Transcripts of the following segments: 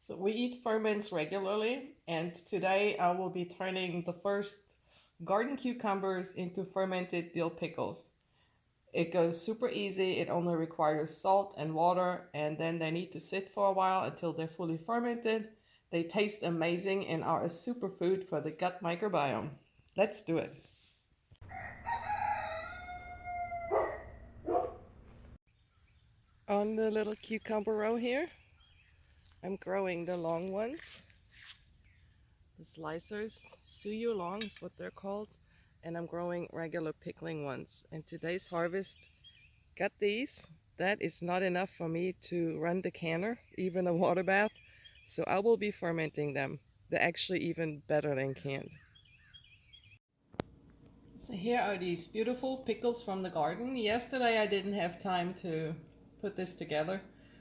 So we eat ferments regularly, and today I will be turning the first garden cucumbers into fermented dill pickles. It goes super easy. It only requires salt and water, and then they need to sit for a while until they're fully fermented. They taste amazing and are a superfood for the gut microbiome. Let's do it. On the little cucumber row here, I'm growing the long ones. The slicers, suyu long is what they're called, and I'm growing regular pickling ones. And today's harvest got these. That is not enough for me to run the canner, even a water bath, so I will be fermenting them. They're actually even better than canned. So here are these beautiful pickles from the garden. Yesterday I didn't have time to put this together,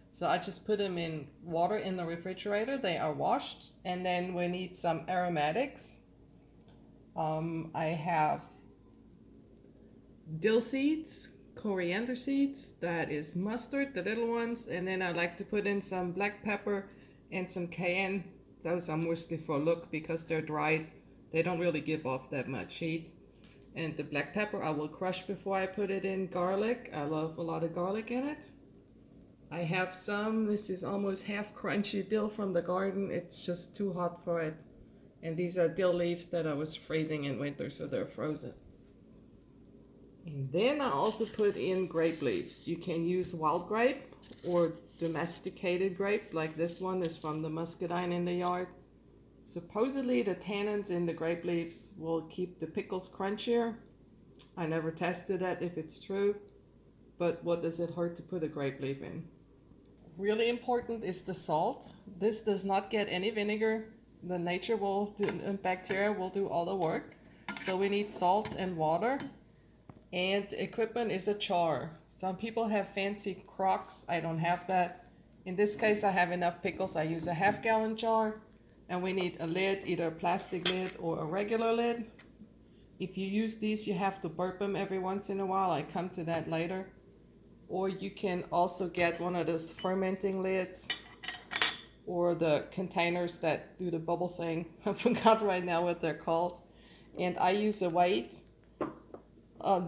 so I just put them in water in the refrigerator. They are washed, and then we need some aromatics. I have dill seeds, coriander seeds, that is mustard, the little ones, and then I like to put in some black pepper and some cayenne. Those are mostly for look because they're dried. They don't really give off that much heat. And the black pepper I will crush before I put it in. Garlic, I love a lot of garlic in it. I have some, this is almost half crunchy dill from the garden. It's just too hot for it. And these are dill leaves that I was freezing in winter, so they're frozen. And then I also put in grape leaves. You can use wild grape or domesticated grape, like this one is from the muscadine in the yard. Supposedly the tannins in the grape leaves will keep the pickles crunchier. I never tested that if it's true, but what does it hurt to put a grape leaf in? Really important is the salt. This does not get any vinegar. The nature will do, bacteria will do all the work. So we need salt and water. And equipment is a jar. Some people have fancy crocks. I don't have that. In this case, I have enough pickles. I use a half-gallon jar. And we need a lid, either a plastic lid or a regular lid. If you use these, you have to burp them every once in a while. I come to that later. Or you can also get one of those fermenting lids or the containers that do the bubble thing. I forgot right now what they're called. And I use a weight.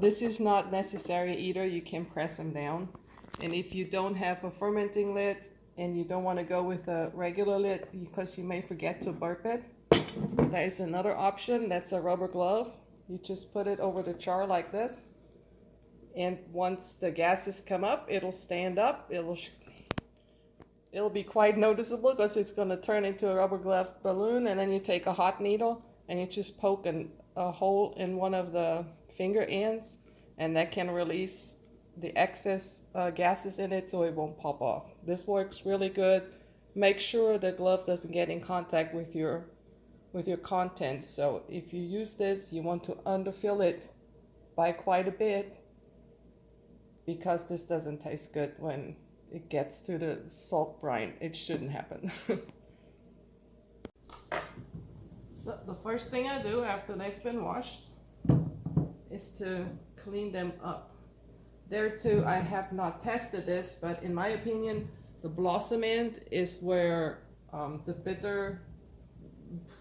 This is not necessary either. You can press them down. And if you don't have a fermenting lid and you don't want to go with a regular lid because you may forget to burp it, there is another option. That's a rubber glove. You just put it over the jar like this. And once the gases come up, it'll stand up. It'll be quite noticeable because it's going to turn into a rubber glove balloon. And then you take a hot needle and you just poke a hole in one of the finger ends, and that can release the excess gases in it so it won't pop off. This works really good. Make sure the glove doesn't get in contact with your contents. So if you use this, you want to underfill it by quite a bit because this doesn't taste good when it gets to the salt brine. It shouldn't happen. So the first thing I do after they've been washed is to clean them up. There too, I have not tested this, but in my opinion, the blossom end is where the bitter,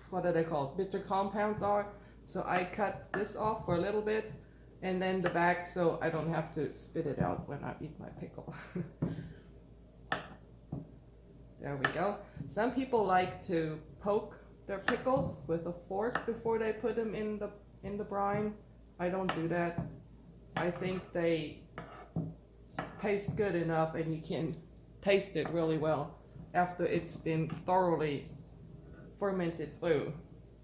what are they called? Bitter compounds are. So I cut this off for a little bit and then the back so I don't have to spit it out when I eat my pickle. There we go. Some people like to poke their pickles with a fork before they put them in the brine. I don't do that. I think they taste good enough and you can taste it really well after it's been thoroughly fermented through.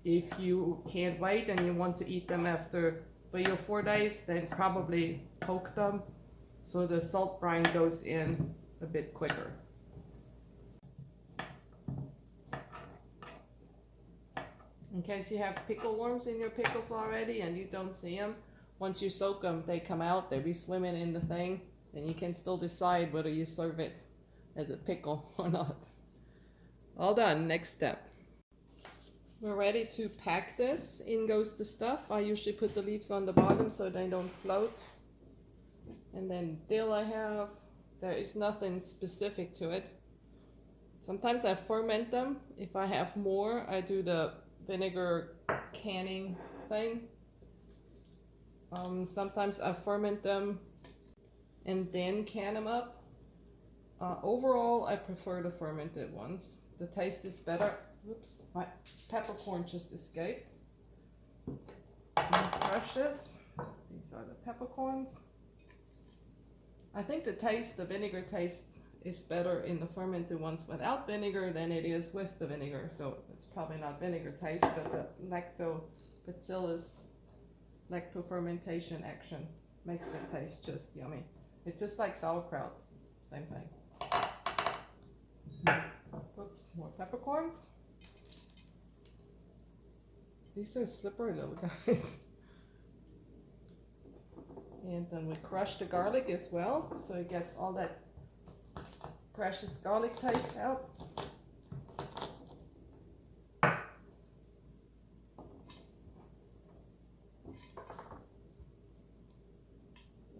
If you can't wait and you want to eat them after 3 or 4 days, then probably poke them so the salt brine goes in a bit quicker. In case you have pickle worms in your pickles already and you don't see them, once you soak them, they come out, they be swimming in the thing, and you can still decide whether you serve it as a pickle or not. All done, next step. We're ready to pack this. In goes the stuff. I usually put the leaves on the bottom so they don't float. And then dill I have. There is nothing specific to it. Sometimes I ferment them. If I have more, I do the vinegar canning thing. Sometimes I ferment them and then can them up. Overall, I prefer the fermented ones. The taste is better. Oops, my peppercorn just escaped. Crush this. These are the peppercorns. I think the vinegar taste is better in the fermented ones without vinegar than it is with the vinegar. So it's probably not vinegar taste, but the lactobacillus lactofermentation action makes them taste just yummy. It's just like sauerkraut, same thing. Oops, more peppercorns. These are slippery little guys. And then we crush the garlic as well, so it gets all that precious garlic taste out.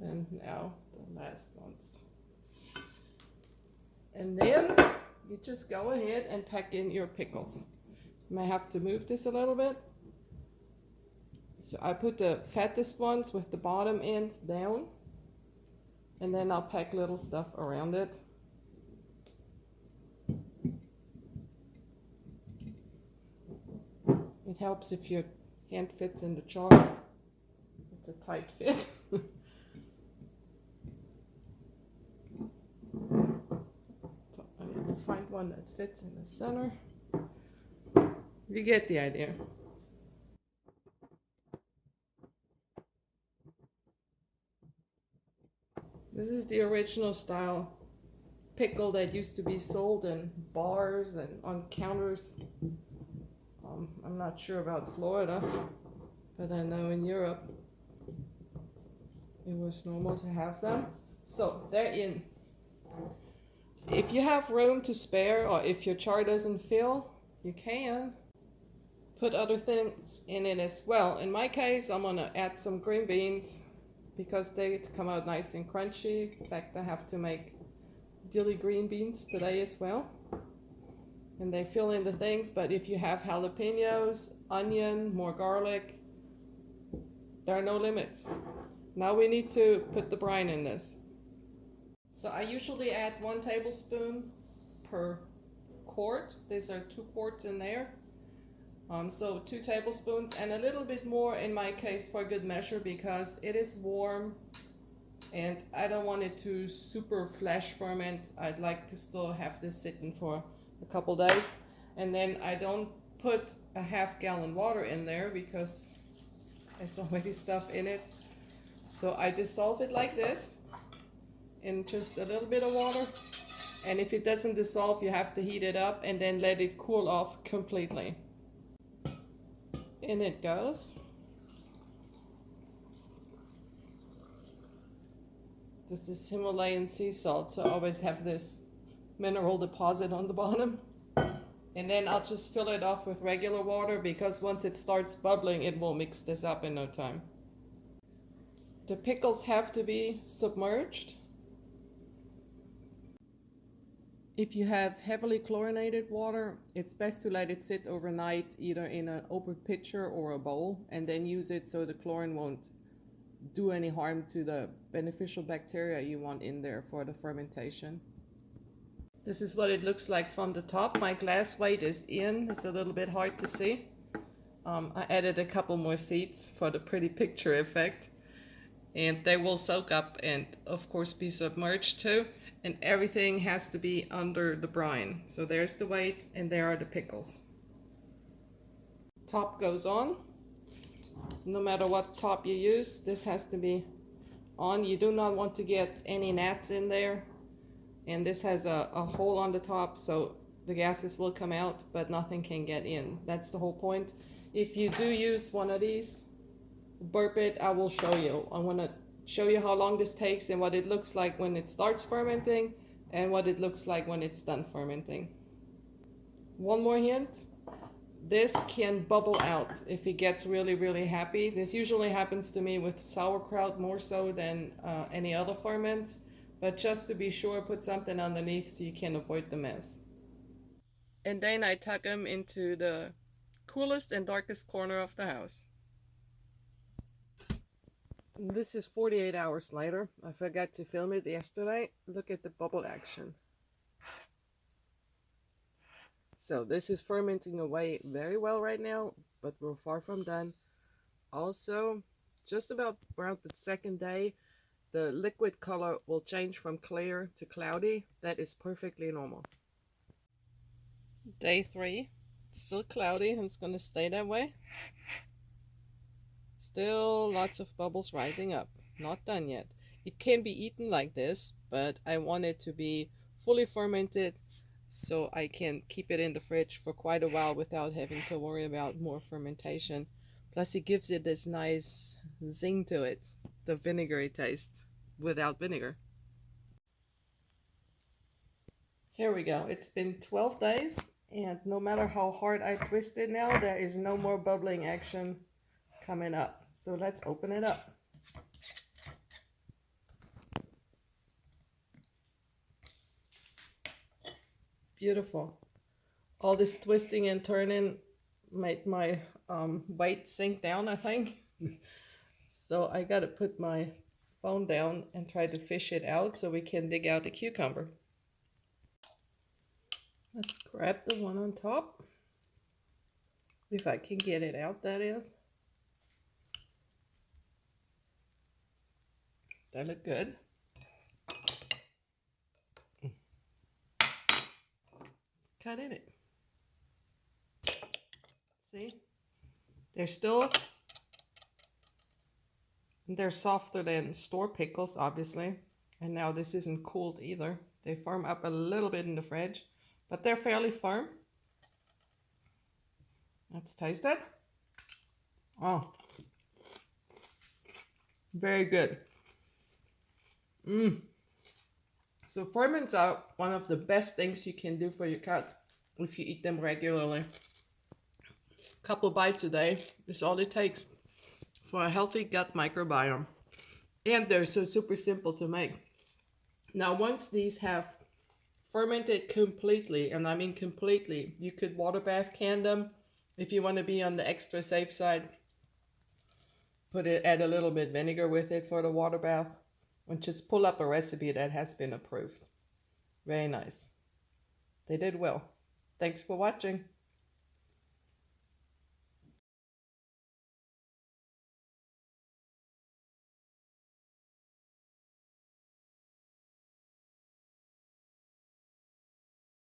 And now the last ones. And then you just go ahead and pack in your pickles. You may have to move this a little bit. So I put the fattest ones with the bottom end down, and then I'll pack little stuff around it. It helps if your hand fits in the jar. It's a tight fit. So I need to find one that fits in the center. You get the idea. This is the original style pickle that used to be sold in bars and on counters. I'm not sure about Florida, but I know in Europe it was normal to have them. So they're in. If you have room to spare, or if your jar doesn't fill, you can put other things in it as well. In my case, I'm gonna add some green beans because they come out nice and crunchy. In fact, I have to make dilly green beans today as well. And they fill in the things, but if you have jalapenos, onion, more garlic, there are no limits. Now we need to put the brine in this. So I usually add 1 tablespoon per quart. These are 2 quarts in there. So 2 tablespoons and a little bit more in my case for good measure, because it is warm and I don't want it to super flash ferment. I'd like to still have this sitting for a couple days. And then I don't put a half gallon water in there because there's already stuff in it. So I dissolve it like this in just a little bit of water. And if it doesn't dissolve, you have to heat it up and then let it cool off completely. In it goes. This is Himalayan sea salt, so I always have this mineral deposit on the bottom. And then I'll just fill it off with regular water, because once it starts bubbling, it will mix this up in no time. The pickles have to be submerged. If you have heavily chlorinated water, it's best to let it sit overnight, either in an open pitcher or a bowl, and then use it so the chlorine won't do any harm to the beneficial bacteria you want in there for the fermentation. This is what it looks like from the top. My glass weight is in. It's a little bit hard to see. I added a couple more seeds for the pretty picture effect. And they will soak up and of course be submerged too. And everything has to be under the brine. So there's the weight and there are the pickles. Top goes on. No matter what top you use, this has to be on. You do not want to get any gnats in there. And this has a hole on the top, so the gases will come out, but nothing can get in. That's the whole point. If you do use one of these, burp it, I will show you. I want to show you how long this takes and what it looks like when it starts fermenting and what it looks like when it's done fermenting. One more hint. This can bubble out if it gets really, really happy. This usually happens to me with sauerkraut more so than any other ferments. But just to be sure, put something underneath so you can avoid the mess. And then I tuck them into the coolest and darkest corner of the house. This is 48 hours later. I forgot to film it yesterday. Look at the bubble action. So this is fermenting away very well right now, but we're far from done. Also, just about around the second day, the liquid color will change from clear to cloudy. That is perfectly normal. Day 3, still cloudy and it's going to stay that way. Still lots of bubbles rising up. Not done yet. It can be eaten like this, but I want it to be fully fermented so I can keep it in the fridge for quite a while without having to worry about more fermentation. Plus it gives it this nice zing to it, the vinegary taste without vinegar. Here we go. It's been 12 days and no matter how hard I twist it now, there is no more bubbling action coming up. So let's open it up. Beautiful. All this twisting and turning made my weight sink down, I think. So I gotta put my phone down and try to fish it out so we can dig out the cucumber. Let's grab the one on top. If I can get it out, that is. That look good. Cut in it. See? They're softer than store pickles, obviously. And now this isn't cooled either. They firm up a little bit in the fridge, but they're fairly firm. Let's taste it. Oh, very good. So ferments are one of the best things you can do for your cat if you eat them regularly. A couple bites a day is all it takes for a healthy gut microbiome. And they're so super simple to make. Now, once these have fermented completely, and I mean completely, you could water bath can them if you want to be on the extra safe side. Add a little bit vinegar with it for the water bath, and just pull up a recipe that has been approved. Very nice. They did well. Thanks for watching.